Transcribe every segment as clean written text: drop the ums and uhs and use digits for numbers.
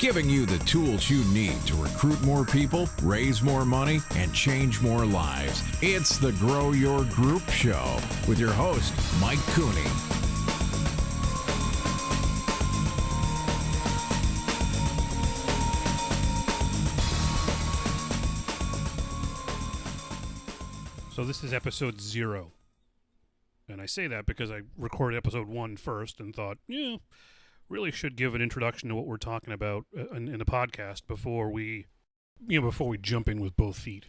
giving you the tools you need to recruit more people, raise more money, and change more lives. It's the Grow Your Group Show with your host, Mike Cooney. So this is episode 0. And I say that because I recorded episode 1 first and thought, really should give an introduction to what we're talking about in the podcast before we jump in with both feet.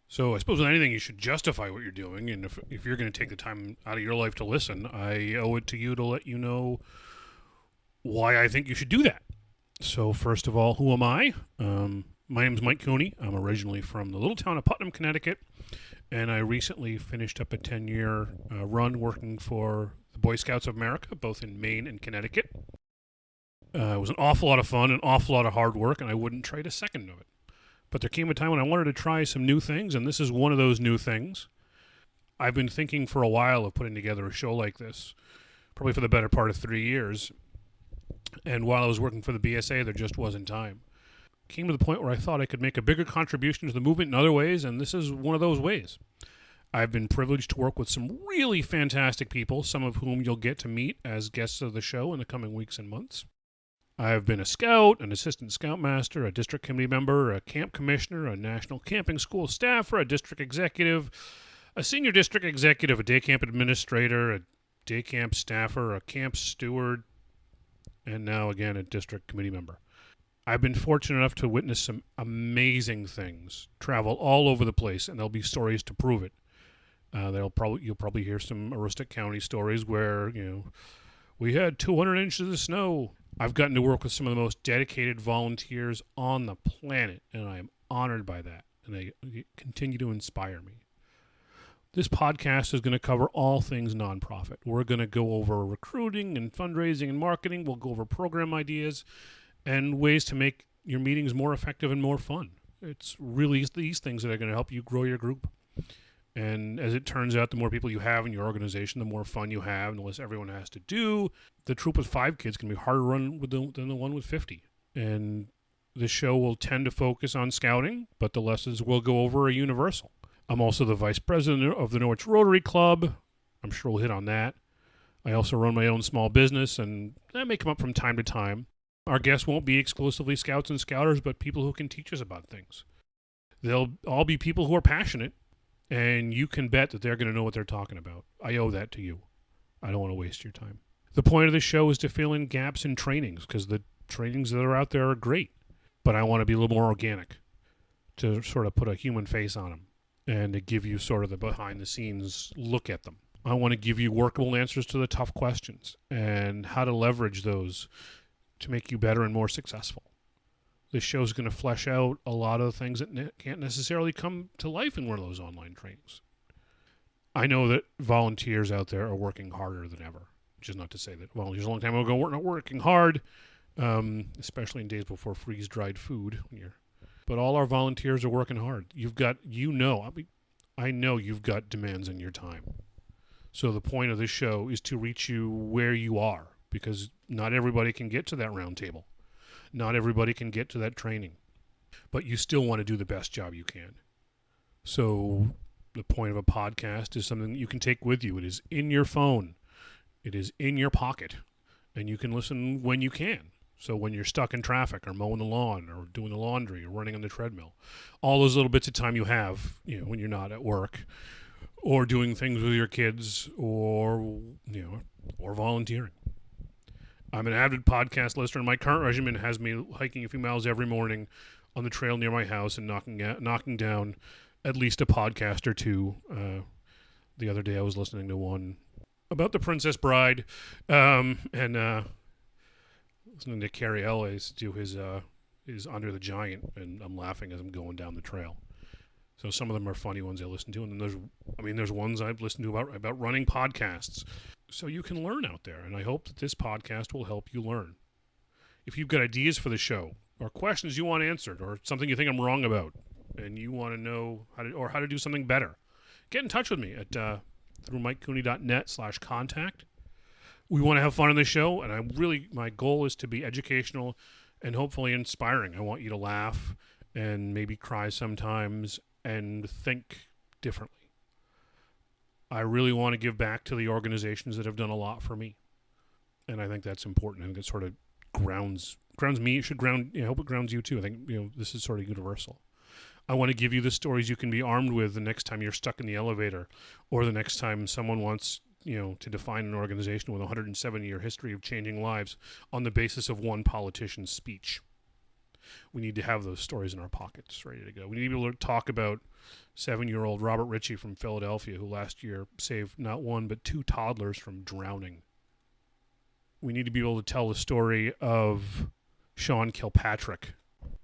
So I suppose with anything, you should justify what you're doing. And if you're going to take the time out of your life to listen, I owe it to you to let you know why I think you should do that. So first of all, who am I? My name's Mike Cooney. I'm originally from the little town of Putnam, Connecticut. And I recently finished up a 10-year run working for the Boy Scouts of America, both in Maine and Connecticut. It was an awful lot of fun, an awful lot of hard work, and I wouldn't trade a second of it. But there came a time when I wanted to try some new things, and this is one of those new things. I've been thinking for a while of putting together a show like this, probably for the better part of 3 years. And while I was working for the BSA, there just wasn't time. Came to the point where I thought I could make a bigger contribution to the movement in other ways, and this is one of those ways. I've been privileged to work with some really fantastic people, some of whom you'll get to meet as guests of the show in the coming weeks and months. I've been a scout, an assistant scoutmaster, a district committee member, a camp commissioner, a national camping school staffer, a district executive, a senior district executive, a day camp administrator, a day camp staffer, a camp steward, and now again a district committee member. I've been fortunate enough to witness some amazing things, travel all over the place, and there'll be stories to prove it. You'll probably hear some Aroostook County stories where, we had 200 inches of snow. I've gotten to work with some of the most dedicated volunteers on the planet, and I am honored by that, and they continue to inspire me. This podcast is going to cover all things nonprofit. We're going to go over recruiting and fundraising and marketing. We'll go over program ideas and ways to make your meetings more effective and more fun. It's really these things that are going to help you grow your group. And as it turns out, the more people you have in your organization, the more fun you have, and the less everyone has to do. The troop with 5 kids can be harder to run than the one with 50. And the show will tend to focus on scouting, but the lessons will go over a universal. I'm also the vice president of the Norwich Rotary Club. I'm sure we'll hit on that. I also run my own small business, and that may come up from time to time. Our guests won't be exclusively scouts and scouters, but people who can teach us about things. They'll all be people who are passionate, and you can bet that they're going to know what they're talking about. I owe that to you. I don't want to waste your time. The point of the show is to fill in gaps in trainings, because the trainings that are out there are great, but I want to be a little more organic, to sort of put a human face on them, and to give you sort of the behind-the-scenes look at them. I want to give you workable answers to the tough questions, and how to leverage those to make you better and more successful. This show is going to flesh out a lot of the things that can't necessarily come to life in one of those online trainings. I know that volunteers out there are working harder than ever, which is not to say that volunteers a long time ago weren't working hard, especially in days before freeze-dried food. But all our volunteers are working hard. I know you've got demands on your time. So the point of this show is to reach you where you are, because not everybody can get to that round table. Not everybody can get to that training. But you still want to do the best job you can. So the point of a podcast is something that you can take with you. It is in your phone. It is in your pocket. And you can listen when you can. So when you're stuck in traffic or mowing the lawn or doing the laundry or running on the treadmill, all those little bits of time you have, when you're not at work or doing things with your kids or volunteering. I'm an avid podcast listener, and my current regimen has me hiking a few miles every morning on the trail near my house and knocking down at least a podcast or two. The other day I was listening to one about the Princess Bride, and listening to Carrie Elwes do his Under the Giant, and I'm laughing as I'm going down the trail. So some of them are funny ones I listen to, and then there's ones I've listened to about running podcasts. So you can learn out there, and I hope that this podcast will help you learn. If you've got ideas for the show, or questions you want answered, or something you think I'm wrong about, and you want to know how to do something better, get in touch with me at through MikeCooney.net/contact. We want to have fun on the show, and my goal is to be educational and hopefully inspiring. I want you to laugh and maybe cry sometimes and think differently. I really want to give back to the organizations that have done a lot for me. And I think that's important. I think it sort of grounds me. It should ground, I hope it grounds you too. I think, this is sort of universal. I want to give you the stories you can be armed with the next time you're stuck in the elevator, or the next time someone wants, to define an organization with a 170-year history of changing lives on the basis of one politician's speech. We need to have those stories in our pockets ready to go. We need to be able to talk about 7-year-old Robert Ritchie from Philadelphia, who last year saved not one but 2 toddlers from drowning. We need to be able to tell the story of Sean Kilpatrick.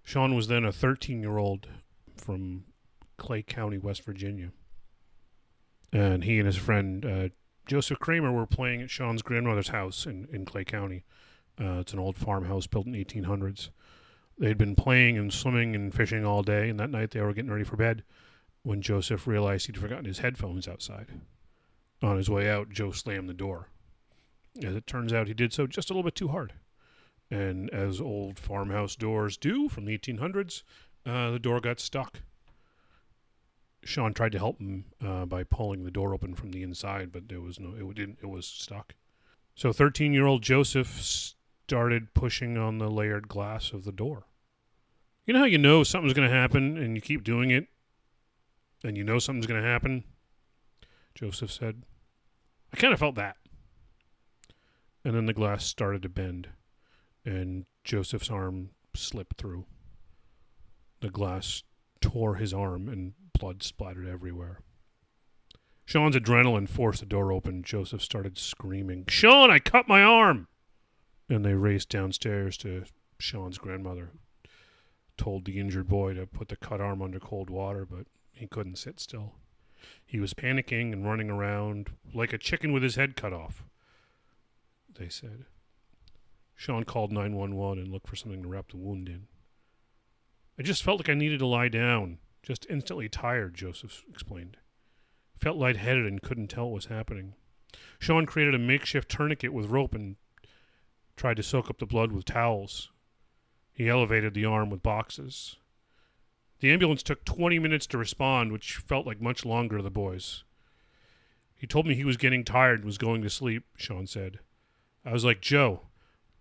Sean was then a 13-year-old from Clay County, West Virginia. And he and his friend Joseph Kramer were playing at Sean's grandmother's house in Clay County. It's an old farmhouse built in the 1800s. They'd been playing and swimming and fishing all day, and that night they were getting ready for bed when Joseph realized he'd forgotten his headphones outside. On his way out, Joe slammed the door. As it turns out, he did so just a little bit too hard. And as old farmhouse doors do from the 1800s, the door got stuck. Sean tried to help him by pulling the door open from the inside, but it was stuck. So 13-year-old Joseph started pushing on the layered glass of the door. You know how something's going to happen and you keep doing it and something's going to happen? Joseph said. I kind of felt that. And then the glass started to bend and Joseph's arm slipped through. The glass tore his arm and blood splattered everywhere. Sean's adrenaline forced the door open. Joseph started screaming, "Sean, I cut my arm!" And they raced downstairs to Sean's grandmother, who told the injured boy to put the cut arm under cold water, but he couldn't sit still. He was panicking and running around like a chicken with his head cut off, they said. Sean called 911 and looked for something to wrap the wound in. I just felt like I needed to lie down, just instantly tired, Joseph explained. Felt lightheaded and couldn't tell what was happening. Sean created a makeshift tourniquet with rope and tried to soak up the blood with towels. He elevated the arm with boxes. The ambulance took 20 minutes to respond, which felt like much longer to the boys. He told me he was getting tired and was going to sleep, Sean said. I was like, Joe,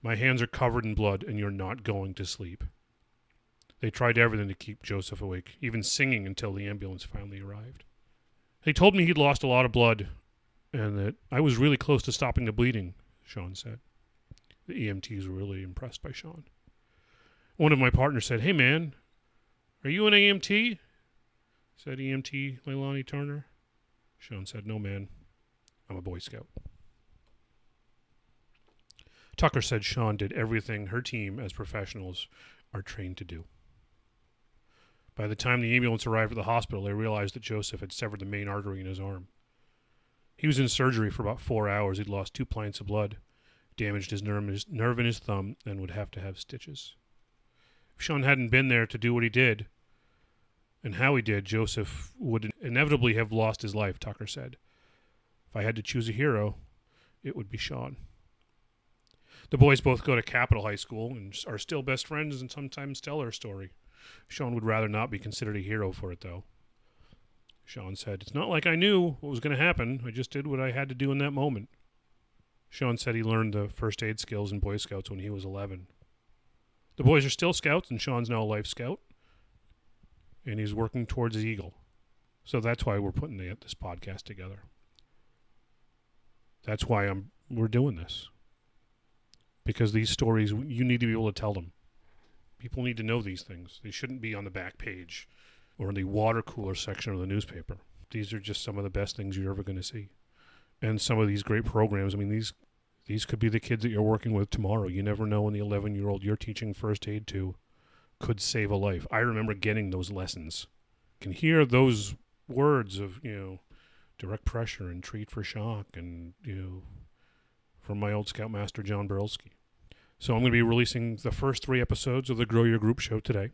my hands are covered in blood and you're not going to sleep. They tried everything to keep Joseph awake, even singing until the ambulance finally arrived. He told me he'd lost a lot of blood and that I was really close to stopping the bleeding, Sean said. The EMTs were really impressed by Sean. One of my partners said, "Hey man, are you an EMT?" said EMT Leilani Turner. Sean said, "No man, I'm a Boy Scout." Tucker said Sean did everything her team as professionals are trained to do. By the time the ambulance arrived at the hospital, they realized that Joseph had severed the main artery in his arm. He was in surgery for about 4 hours. He'd lost 2 pints of blood, damaged his nerve in his thumb, and would have to have stitches. If Sean hadn't been there to do what he did, and how he did, Joseph would inevitably have lost his life, Tucker said. If I had to choose a hero, it would be Sean. The boys both go to Capitol High School and are still best friends and sometimes tell her story. Sean would rather not be considered a hero for it, though. Sean said, "It's not like I knew what was going to happen. I just did what I had to do in that moment." Sean said he learned the first aid skills in Boy Scouts when he was 11. The boys are still Scouts, and Sean's now a Life Scout, and he's working towards his Eagle. So that's why we're putting this podcast together. That's why we're doing this. Because these stories, you need to be able to tell them. People need to know these things. They shouldn't be on the back page or in the water cooler section of the newspaper. These are just some of the best things you're ever going to see. And some of these great programs, I mean, these could be the kids that you're working with tomorrow. You never know when the 11-year-old you're teaching first aid to could save a life. I remember getting those lessons. Can hear those words of, direct pressure and treat for shock and, from my old Scoutmaster, John Berlski. So I'm going to be releasing the first 3 episodes of the Grow Your Group show today,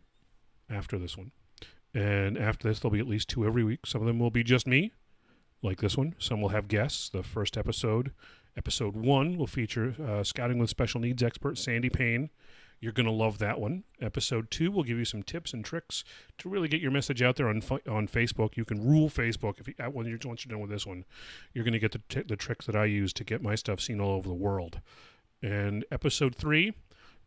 after this one. And after this, there'll be at least 2 every week. Some of them will be just me, like this one. Some will have guests. The first episode, episode 1, will feature Scouting with Special Needs expert Sandy Payne. You're going to love that one. Episode 2 will give you some tips and tricks to really get your message out there on Facebook. You can rule Facebook. Once you're done with this one, you're going to get the tricks that I use to get my stuff seen all over the world. And episode 3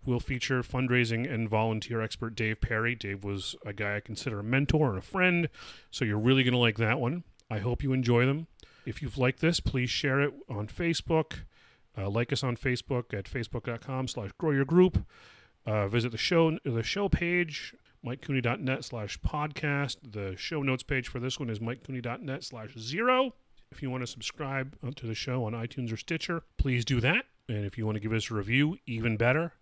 will feature fundraising and volunteer expert Dave Perry. Dave was a guy I consider a mentor and a friend, so you're really going to like that one. I hope you enjoy them. If you've liked this, please share it on Facebook. Like us on Facebook at facebook.com/growyourgroup. Visit the show page, MikeCooney.net/podcast. The show notes page for this one is MikeCooney.net/0. If you want to subscribe to the show on iTunes or Stitcher, please do that. And if you want to give us a review, even better.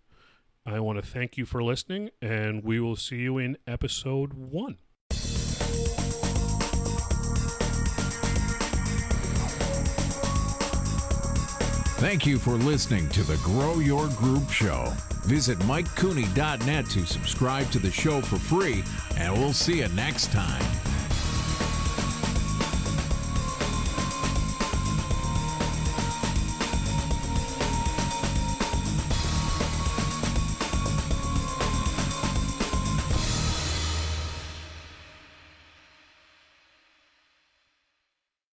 I want to thank you for listening, and we will see you in episode 1. Thank you for listening to the Grow Your Group Show. Visit MikeCooney.net to subscribe to the show for free, and we'll see you next time.